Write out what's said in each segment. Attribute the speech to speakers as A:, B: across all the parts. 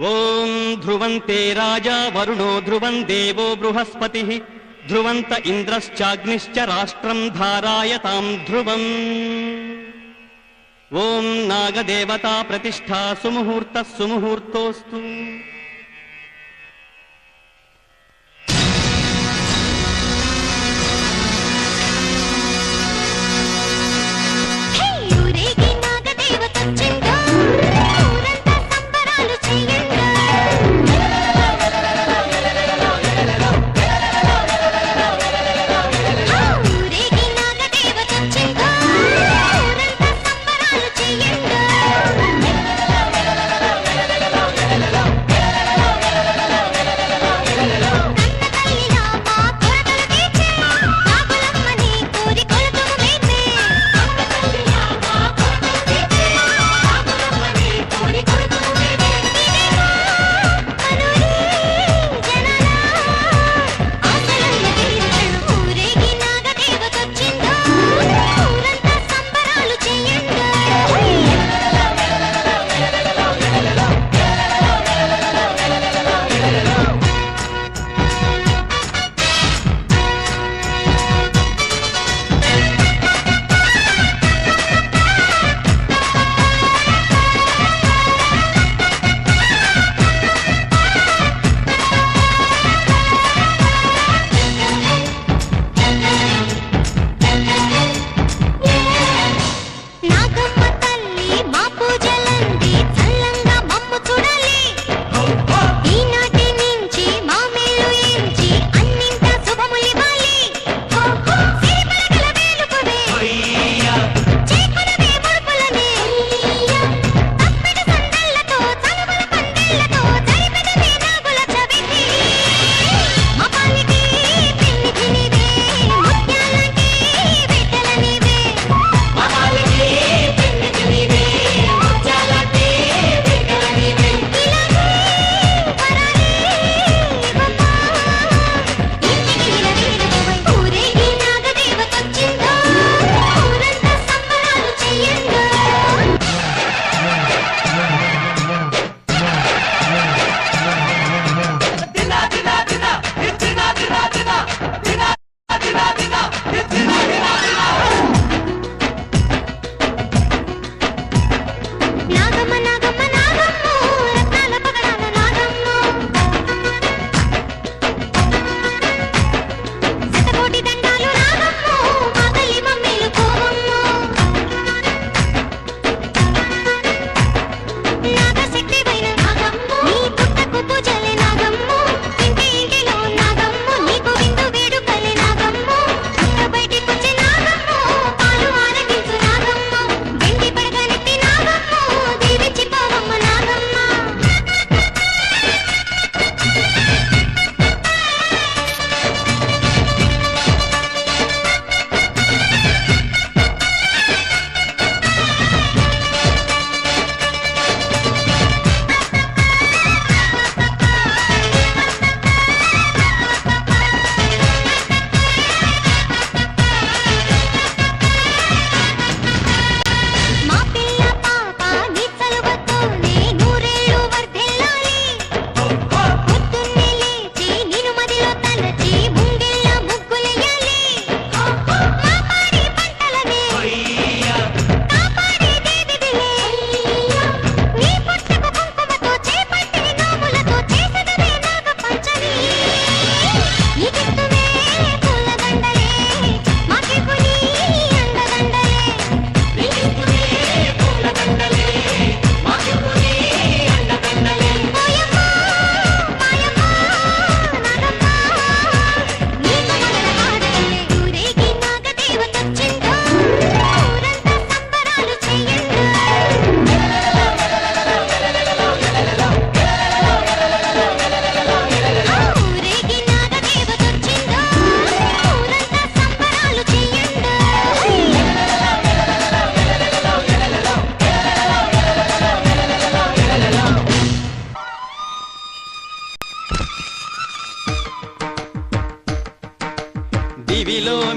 A: ఓం ధ్రువంతే రాజా వరుణో ధ్రువం దేవో బృహస్పతిః ధ్రువంత ఇంద్రశ్చాగ్నిశ్చ రాష్ట్రం ధారాయతాం ధ్రువం. ఓం నాగదేవతా ప్రతిష్ఠా సుముహూర్తః సుముహూర్తోస్తు.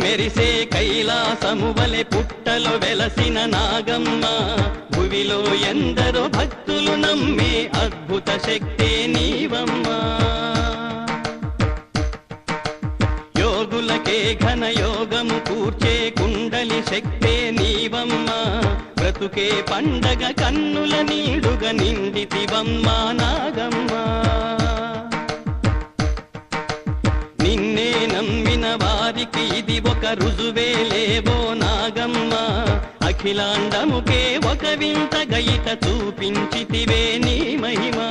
A: మెరిసే కైలాసము వలె పుట్టలో వెలసిన నాగమ్మ, భువి నీలో ఎందరో భక్తులు నమ్మే అద్భుత శక్తే నీవమ్మా. యోగులకే ఘన యోగము కూర్చే కుండలి శక్తే నీవమ్మా. బ్రతుకే పండగ కన్నుల నీడుగా నిండితివమ్మా నాగమ్మా. నిన్నే నమ్మిన వారికి ఇది ఒక రుజువే లేవో నాగమ్మా. అఖిలాండముకే ఒక వింత గయిట చూపించితివే నీ మహిమా.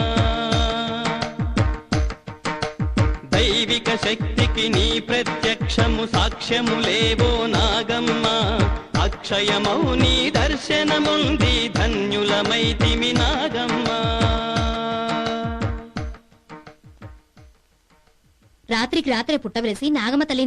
A: దైవిక శక్తికి నీ ప్రత్యక్షము సాక్ష్యము లేవో నాగమ్మా. అక్షయమౌ నీ దర్శనముంది ధన్యులమైతిమి నాగమ్మా.
B: రాత్రికి రాత్రే పుట్టవలసి నాగమ్మ తల్లి